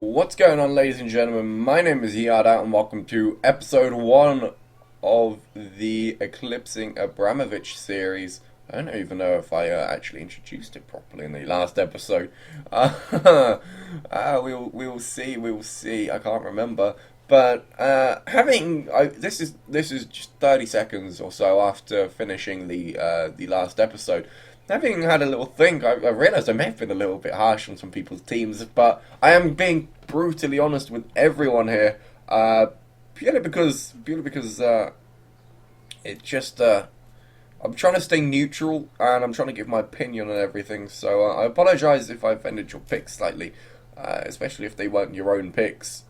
What's going on, ladies and gentlemen? My name is Yada, and welcome to episode 1 of the Eclipsing Abramovich series. I don't even know if I actually introduced it properly in the last episode. We'll see. We'll see. I can't remember. But this is just 30 seconds or so after finishing the last episode. Having had a little think, I realised I may have been a little bit harsh on some people's teams, but I am being brutally honest with everyone here. Purely because it just I'm trying to stay neutral and I'm trying to give my opinion on everything. So I apologise if I offended your picks slightly, especially if they weren't your own picks,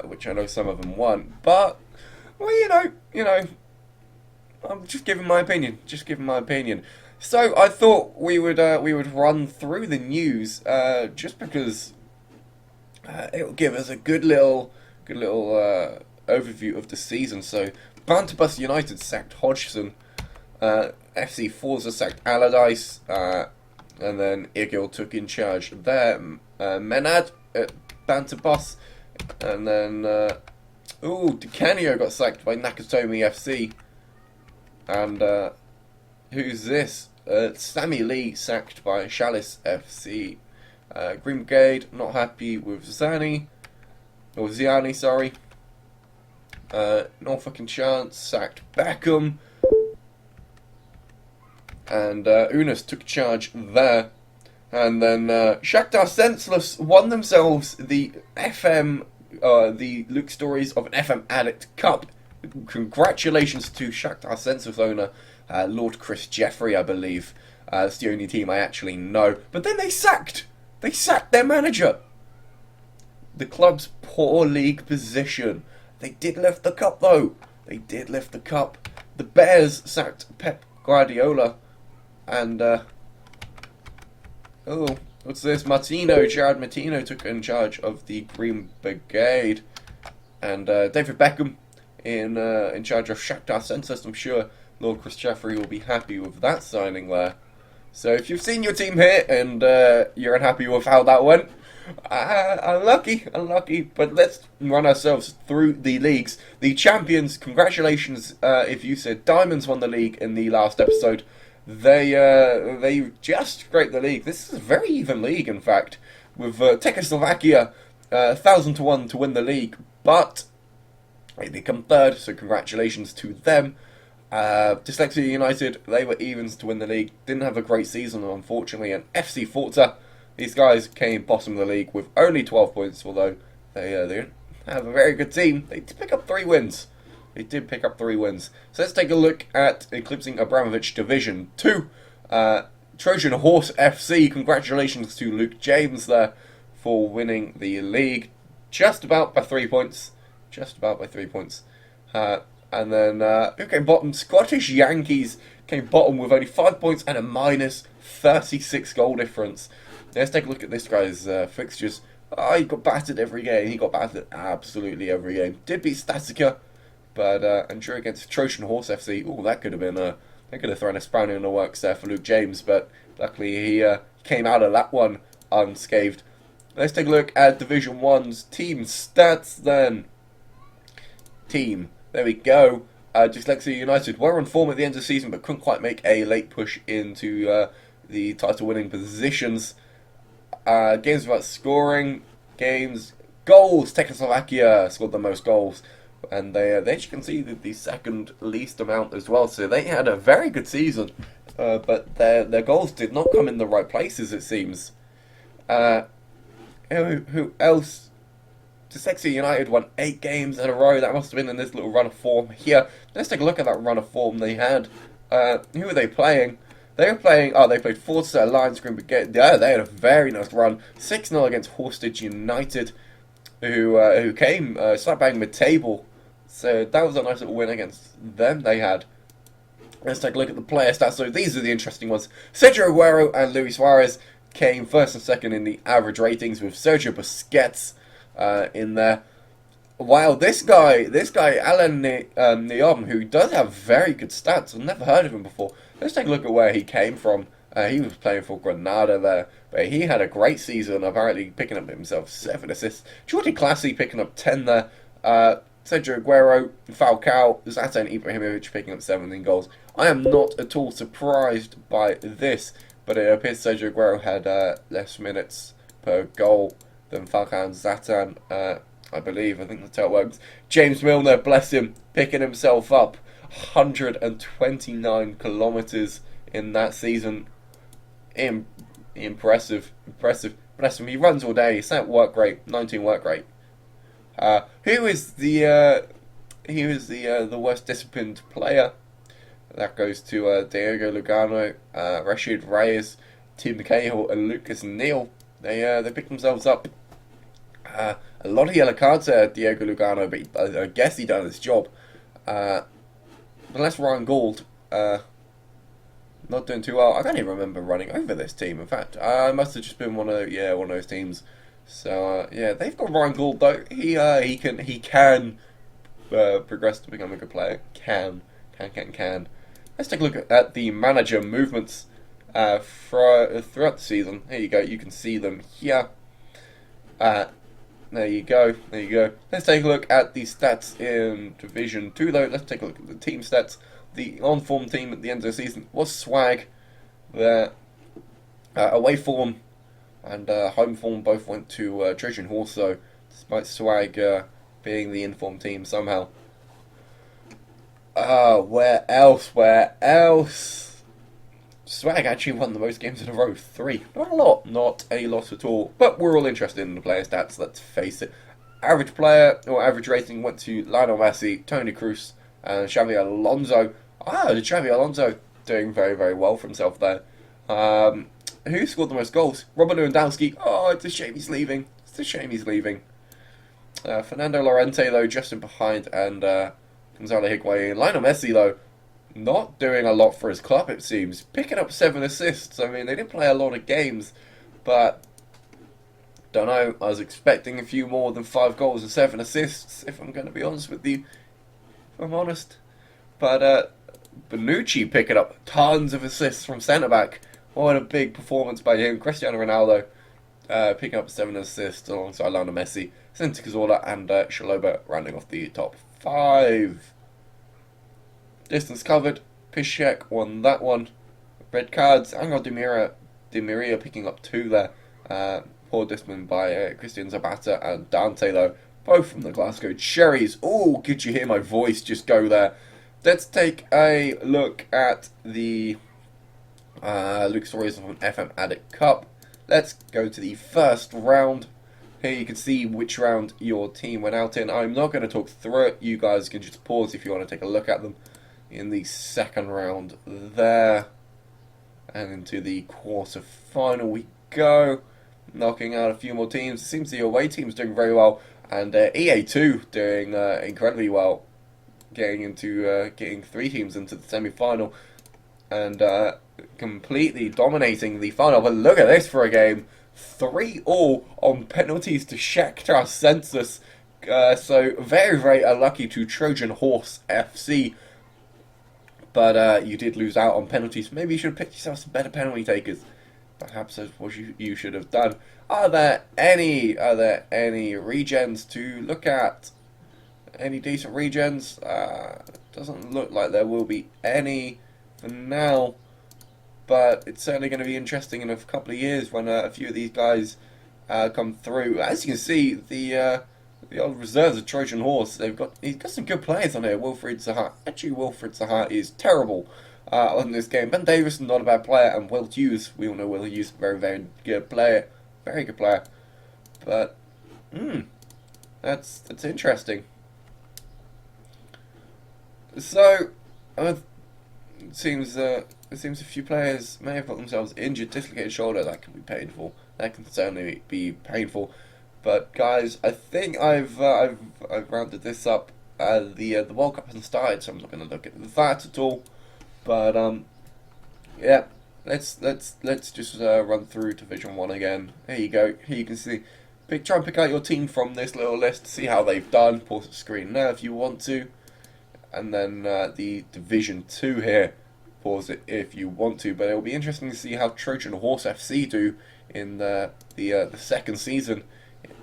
which I know some of them weren't. But well, I'm just giving my opinion. Just giving my opinion. So I thought we would run through the news just because it'll give us a good little overview of the season. So Bantubus United sacked Hodgson, FC Forza sacked Allardyce, and then Igil took in charge there. Menad at Bantubus, and then Di Canio got sacked by Nakatomi FC, and who's this? Sammy Lee sacked by Chalice FC. Green Brigade not happy with Ziani, sorry. Norfolk and Chance sacked Beckham. And Unis took charge there. And then Shakhtar Senseless won themselves the the Luke Stories of an FM Addict Cup. Congratulations to Shakhtar Senseless owner Lord Chris Jeffrey, I believe. That's the only team I actually know. But then they sacked their manager. The club's poor league position. They did lift the cup, though. They did lift the cup. The Bears sacked Pep Guardiola. And, what's this? Jared Martino took in charge of the Green Brigade. And David Beckham in charge of Shakhtar Senseless. I'm sure Lord Chris Jeffrey will be happy with that signing there. So if you've seen your team here and you're unhappy with how that went, unlucky. But let's run ourselves through the leagues. The champions, congratulations if you said Diamonds won the league in the last episode. They just scraped the league. This is a very even league, in fact, with Czechoslovakia 1,000-1 to win the league. But they come third, so congratulations to them. Dyslexia United, they were evens to win the league. Didn't have a great season, unfortunately. And FC Forza, these guys came bottom of the league with only 12 points, although they didn't have a very good team. They did pick up 3 wins. So let's take a look at Eclipsing Abramovich Division 2. Trojan Horse FC, congratulations to Luke James there for winning the league. Just about by 3 points. And then, who came bottom? Scottish Yankees came bottom with only 5 points and a minus 36 goal difference. Let's take a look at this guy's fixtures. He got battered every game. He got battered absolutely every game. Did beat Statica, but and drew against Trojan Horse FC. Oh, that could have been they could have thrown a spanner in the works there for Luke James, but luckily he came out of that one unscathed. Let's take a look at Division 1's team stats then. There we go. Dyslexia United were on form at the end of the season, but couldn't quite make a late push into the title-winning positions. Games without scoring, goals. Czechoslovakia scored the most goals, and they actually conceded the second least amount as well. So they had a very good season, but their goals did not come in the right places, it seems. Who else? Dyslexia United won 8 games in a row. That must have been in this little run of form here. Let's take a look at that run of form they had. Who were they playing? They played Forza, Alliance, Green Brigade. Yeah, they had a very nice run. 6-0 against Horsted United, who came slap bang mid-table. So that was a nice little win against them they had. Let's take a look at the player stats. So these are the interesting ones. Sergio Aguero and Luis Suarez came first and second in the average ratings, with Sergio Busquets in there. Wow, this guy, Alan Niom, who does have very good stats. I've never heard of him before. Let's take a look at where he came from. He was playing for Granada there, but he had a great season, apparently picking up himself 7 assists. Jordi Classy picking up 10 there. Sergio Aguero, Falcao, Zlatan Ibrahimovic picking up 17 goals. I am not at all surprised by this, but it appears Sergio Aguero had less minutes per goal than Falcao and Zlatan, I believe. I think that's how it works. James Milner, bless him, picking himself up 129 kilometres in that season. Impressive. Bless him. He runs all day. He's at work rate, 19 work rate. Who is the worst disciplined player? That goes to Diego Lugano, Rashid Reyes, Tim Cahill, and Lucas Neal. They picked themselves up a lot of yellow cards there, Diego Lugano, but I guess he done his job. Unless Ryan Gould, not doing too well. I can't even remember running over this team. In fact, I must have just been one of those teams. So they've got Ryan Gould though. He can progress to become a good player. Can. Let's take a look at the manager movements throughout the season. Here you go. You can see them here. There you go. Let's take a look at the stats in Division 2 though. Let's take a look at the team stats. The on-form team at the end of the season was Swag. Their away form and home form both went to Trojan Horse, so despite Swag being the informed team somehow. Where else? Swag actually won the most games in a row, 3. Not a lot at all. But we're all interested in the player stats, let's face it. Average player, or average rating, went to Lionel Messi, Toni Kroos, and Xabi Alonso. Xabi Alonso doing very, very well for himself there. Who scored the most goals? Robert Lewandowski. Oh, it's a shame he's leaving. Fernando Llorente, though, just in behind, and Gonzalo Higuain. Lionel Messi, though, not doing a lot for his club, it seems. Picking up 7 assists. I mean, they didn't play a lot of games, but don't know. I was expecting a few more than 5 goals and 7 assists, if I'm going to be honest with you. If I'm honest. But Bonucci picking up tons of assists from centre-back. What a big performance by him. Cristiano Ronaldo picking up 7 assists alongside Lionel Messi. Santi Cazorla and Shaloba rounding off the top 5. Distance covered. Piszczek won that one. Red cards. Angel Di Maria picking up 2 there. Poor discipline by Christian Zapata and Dante, though. Both from the Glasgow Cherries. Oh, could you hear my voice just go there? Let's take a look at the Lucas Oil's FM Addict Cup. Let's go to the first round. Here you can see which round your team went out in. I'm not going to talk through it. You guys can just pause if you want to take a look at them. In the second round there. And into the quarter-final we go. Knocking out a few more teams. It seems the away team's doing very well. And EA2 doing incredibly well. Getting 3 teams into the semi-final. And completely dominating the final. But look at this for a game. 3-3 on penalties to Shakhtar Census. So very, very unlucky to Trojan Horse FC. But you did lose out on penalties. Maybe you should have picked yourself some better penalty takers. Perhaps that's what you should have done. Are there any regens to look at? Any decent regens? Doesn't look like there will be any for now. But it's certainly going to be interesting in a couple of years when a few of these guys come through. As you can see, the old reserves of Trojan Horse, he's got some good players on here. Wilfried Zaha. Actually, Wilfried Zaha is terrible on this game. Ben Davis, not a bad player, and Will Hughes, we all know Will Hughes, very, very good player. Very good player. But, that's interesting. So, it seems a few players may have got themselves injured, dislocated shoulder. That can be painful. That can certainly be painful. But guys, I think I've rounded this up. The World Cup hasn't started, so I'm not going to look at that at all. But yeah, let's just run through Division 1 again. Here you go. Here you can see. Try and pick out your team from this little list. See how they've done. Pause the screen now if you want to. And then the Division 2 here. pause it if you want to. But it will be interesting to see how Trojan Horse FC do in the second season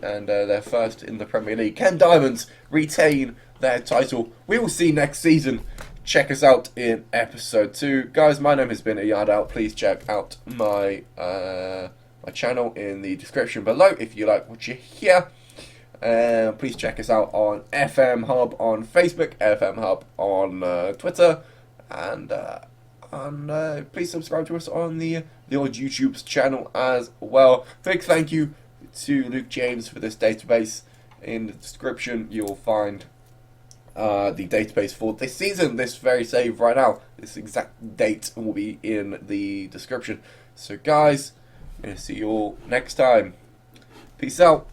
and their first in the Premier League. Can Diamonds retain their title? We will see next season. Check us out in episode 2. Guys, my name has been A Yard Out. Please check out my my channel in the description below if you like what you hear. Please check us out on FM Hub on Facebook, FM Hub on Twitter, and please subscribe to us on the old YouTube's channel as well. Big thank you to Luke James for this database. In the description you'll find the database for this season, this very save right now. This exact date will be in the description. So guys, I'm going to see you all next time. Peace out.